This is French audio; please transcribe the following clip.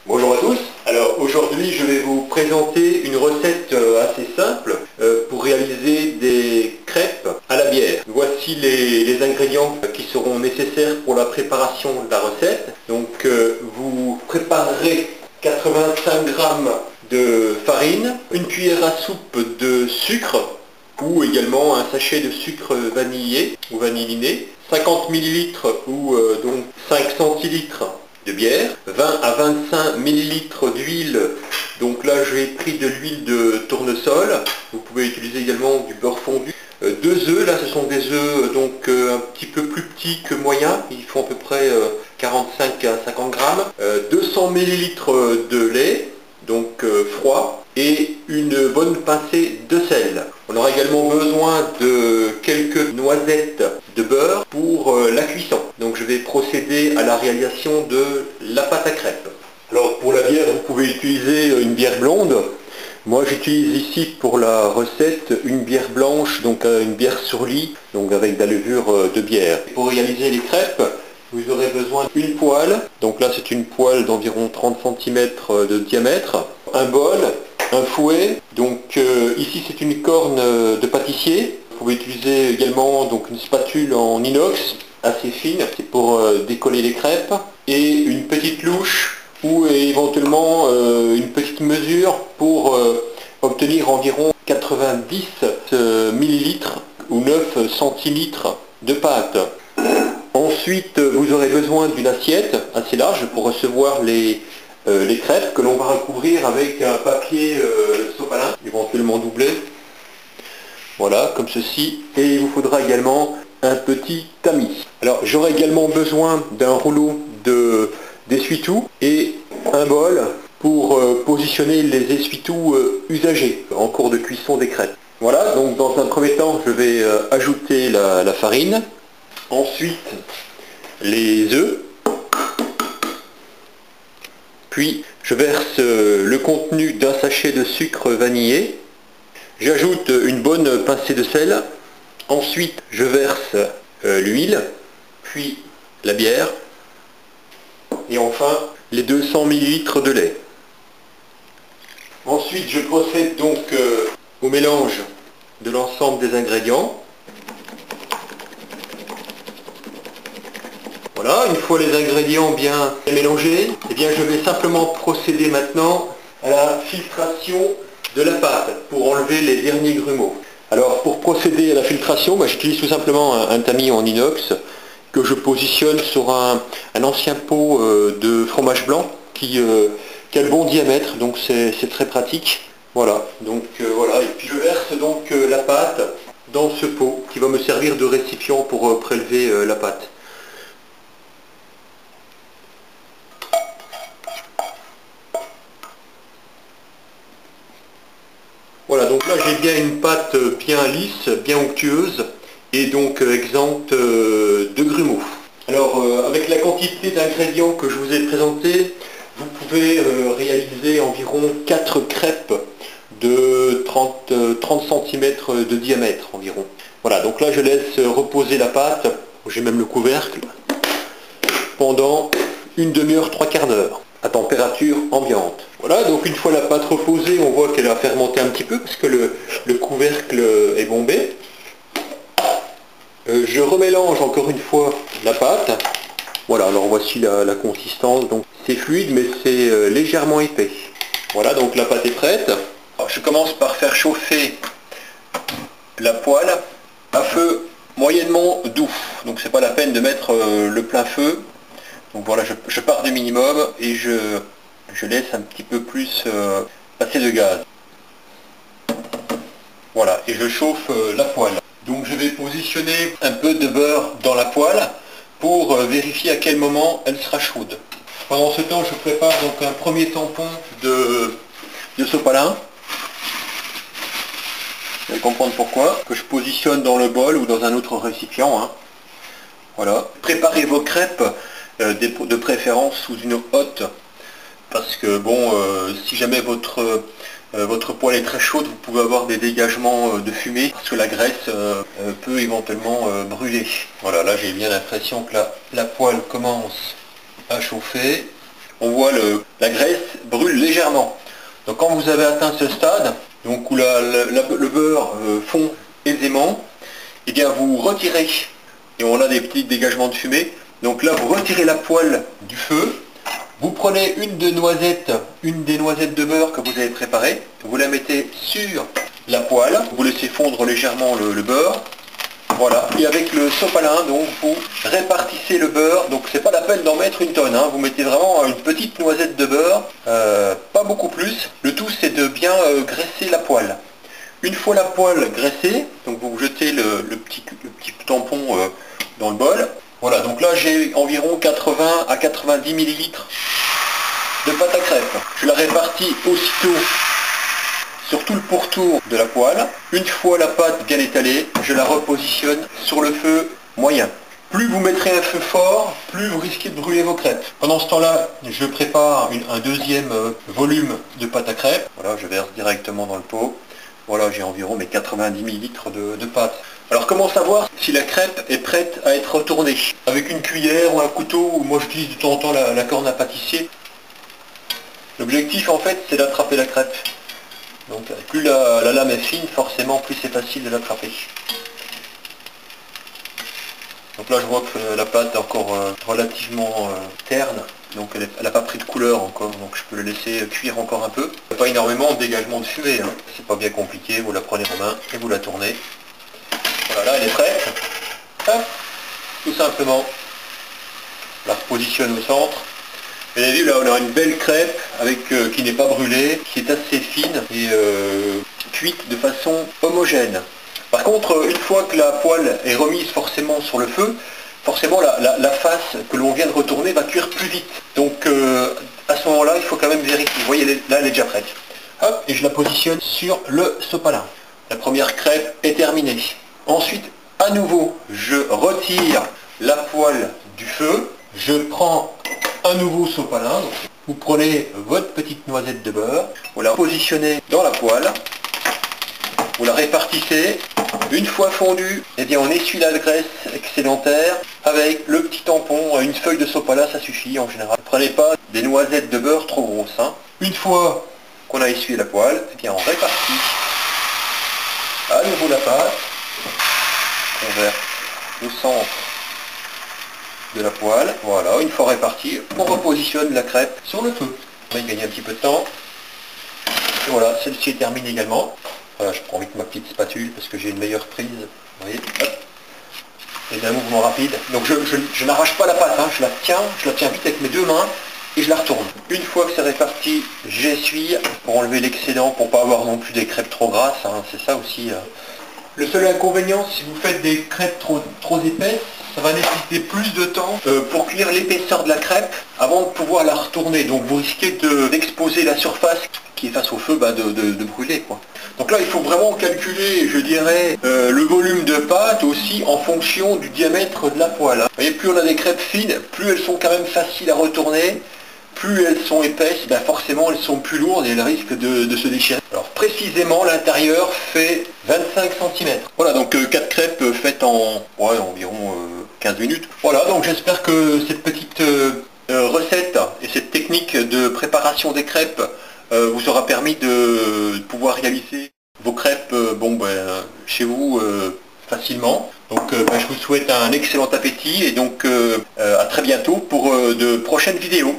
Bonjour à tous. Alors aujourd'hui je vais vous présenter une recette assez simple pour réaliser des crêpes à la bière. Voici les ingrédients qui seront nécessaires pour la préparation de la recette. Donc vous préparerez 85 g de farine, une cuillère à soupe de sucre ou également un sachet de sucre vanillé ou vanilliné, 50 ml ou donc 5 centilitres de bière, 20 à 25 ml d'huile, donc là j'ai pris de l'huile de tournesol, vous pouvez utiliser également du beurre fondu, 2 œufs, là ce sont des œufs donc un petit peu plus petits que moyens, ils font à peu près 45 à 50 grammes, 200 ml de lait, donc froid, et une bonne pincée de sel. On aura également besoin de quelques noisettes de beurre pour la cuisson. Donc je vais procéder à la réalisation de la pâte à crêpes. Alors pour la bière, vous pouvez utiliser une bière blonde. Moi j'utilise ici pour la recette une bière blanche, donc une bière sur lit, donc avec de la levure de bière. Pour réaliser les crêpes, vous aurez besoin d'une poêle, donc là c'est une poêle d'environ 30 cm de diamètre, un bol, un fouet, donc ici c'est une corne de pâtissier. Vous pouvez utiliser également donc une spatule en inox assez fine, c'est pour décoller les crêpes, et une petite louche ou éventuellement une petite mesure pour obtenir environ 90 ml ou 9 centilitres de pâte. Ensuite, vous aurez besoin d'une assiette assez large pour recevoir les crêpes que l'on va recouvrir avec un papier sopalin, éventuellement doublé. Voilà, comme ceci. Et il vous faudra également un petit tamis. Alors, j'aurai également besoin d'un rouleau d'essuie-tout et un bol pour positionner les essuie-tout usagés en cours de cuisson des crêpes. Voilà, donc dans un premier temps, je vais ajouter la farine. Ensuite, les œufs. Puis, je verse le contenu d'un sachet de sucre vanillé. J'ajoute une bonne pincée de sel. Ensuite, je verse l'huile, puis la bière. Et enfin, les 200 ml de lait. Ensuite, je procède donc au mélange de l'ensemble des ingrédients. Voilà, une fois les ingrédients bien mélangés, eh bien je vais simplement procéder maintenant à la filtration de la pâte pour enlever les derniers grumeaux. Alors pour procéder à la filtration, j'utilise tout simplement un tamis en inox que je positionne sur un ancien pot de fromage blanc qui a le bon diamètre, donc c'est très pratique. Voilà, donc voilà, et puis je verse donc la pâte dans ce pot qui va me servir de récipient pour prélever la pâte. Voilà, donc là j'ai bien une pâte bien lisse, bien onctueuse et donc exempte de grumeaux. Alors avec la quantité d'ingrédients que je vous ai présenté, vous pouvez réaliser environ 4 crêpes de 30 cm de diamètre environ. Voilà, donc là je laisse reposer la pâte, j'ai même le couvercle, pendant une demi-heure, 3/4 d'heure, à température ambiante. Voilà, donc une fois la pâte reposée, on voit qu'elle a fermenté un petit peu parce que le couvercle est bombé. Je remélange encore une fois la pâte. Voilà, alors voici la consistance, donc c'est fluide mais c'est légèrement épais. Voilà, donc la pâte est prête. Alors, je commence par faire chauffer la poêle à feu moyennement doux, donc c'est pas la peine de mettre le plein feu. Donc voilà, je pars du minimum et je laisse un petit peu plus passer de gaz. Voilà, et je chauffe la poêle. Donc je vais positionner un peu de beurre dans la poêle pour vérifier à quel moment elle sera chaude. Pendant ce temps, je prépare donc un premier tampon de sopalin. Vous allez comprendre pourquoi. Que je positionne dans le bol ou dans un autre récipient. Hein. Voilà. Préparez vos crêpes de préférence sous une hotte. Parce que bon, si jamais votre poêle est très chaude, vous pouvez avoir des dégagements de fumée parce que la graisse peut éventuellement brûler. Voilà, là j'ai bien l'impression que la poêle commence à chauffer. on voit la graisse brûle légèrement. Donc quand vous avez atteint ce stade, donc où le beurre fond aisément, et bien vous retirez, et on a des petits dégagements de fumée, donc là vous retirez la poêle du feu, vous prenez une des noisettes de beurre que vous avez préparée, vous la mettez sur la poêle, vous laissez fondre légèrement le beurre, voilà, et avec le sopalin, donc vous répartissez le beurre, donc c'est pas la peine d'en mettre une tonne, hein. Vous mettez vraiment une petite noisette de beurre, pas beaucoup plus, le tout c'est de bien graisser la poêle. Une fois la poêle graissée, donc vous jetez le petit tampon dans le bol. Voilà, donc là j'ai environ 80 à 90 ml de pâte à crêpes. Je la répartis aussitôt sur tout le pourtour de la poêle. Une fois la pâte bien étalée, je la repositionne sur le feu moyen. Plus vous mettrez un feu fort, plus vous risquez de brûler vos crêpes. Pendant ce temps-là, je prépare un deuxième volume de pâte à crêpes. Voilà, je verse directement dans le pot. Voilà, j'ai environ mes 90 ml de pâte. Alors comment savoir si la crêpe est prête à être retournée? Avec une cuillère ou un couteau, ou moi j'utilise de temps en temps la corne à pâtissier. L'objectif en fait c'est d'attraper la crêpe. Donc plus la lame est fine, forcément plus c'est facile de l'attraper. Donc là je vois que la pâte est encore relativement terne, donc elle n'a pas pris de couleur encore, donc je peux le laisser cuire encore un peu. Il n'y a pas énormément de dégagement de fumée, hein. C'est pas bien compliqué, vous la prenez en main et vous la tournez. Voilà, là elle est prête. Hop, tout simplement, je la repositionne au centre. Vous avez vu là on a une belle crêpe avec, qui n'est pas brûlée, qui est assez fine et cuite de façon homogène. Par contre, une fois que la poêle est remise forcément sur le feu, forcément la face que l'on vient de retourner va cuire plus vite. Donc à ce moment-là, il faut quand même vérifier. Vous voyez, là elle est déjà prête. Hop, et je la positionne sur le sopalin. La première crêpe est terminée. Ensuite, à nouveau, je retire la poêle du feu. Je prends un nouveau sopalin. Donc, vous prenez votre petite noisette de beurre, vous la positionnez dans la poêle, vous la répartissez. Une fois fondue, eh bien on essuie la graisse excédentaire avec le petit tampon, une feuille de sopalin, ça suffit en général. Ne prenez pas des noisettes de beurre trop grosses, hein. Une fois qu'on a essuyé la poêle, eh bien on répartit à nouveau la pâte, on verse au centre de la poêle. Voilà, une fois répartie, on repositionne la crêpe sur le feu. On va y gagner un petit peu de temps. Et voilà, celle-ci est terminée également. Voilà, je prends vite ma petite spatule parce que j'ai une meilleure prise. Vous voyez, hop. Et d'un mouvement rapide. Donc je n'arrache pas la pâte, hein. Je la tiens vite avec mes deux mains et je la retourne. Une fois que c'est réparti, j'essuie pour enlever l'excédent, pour pas avoir non plus des crêpes trop grasses, hein. C'est ça aussi. Le seul inconvénient, si vous faites des crêpes trop épaisses, ça va nécessiter plus de temps pour cuire l'épaisseur de la crêpe avant de pouvoir la retourner. Donc vous risquez d'exposer la surface qui est face au feu de brûler, quoi. Donc là il faut vraiment calculer, je dirais, le volume de pâte aussi en fonction du diamètre de la poêle, hein. Vous voyez, plus on a des crêpes fines, plus elles sont quand même faciles à retourner. Plus elles sont épaisses, ben forcément elles sont plus lourdes et elles risquent de se déchirer. Alors précisément l'intérieur fait 25 cm. Voilà, donc 4 crêpes faites en environ 15 minutes. Voilà, donc j'espère que cette petite recette et cette technique de préparation des crêpes vous aura permis de pouvoir réaliser vos crêpes chez vous facilement. Donc je vous souhaite un excellent appétit et donc à très bientôt pour de prochaines vidéos.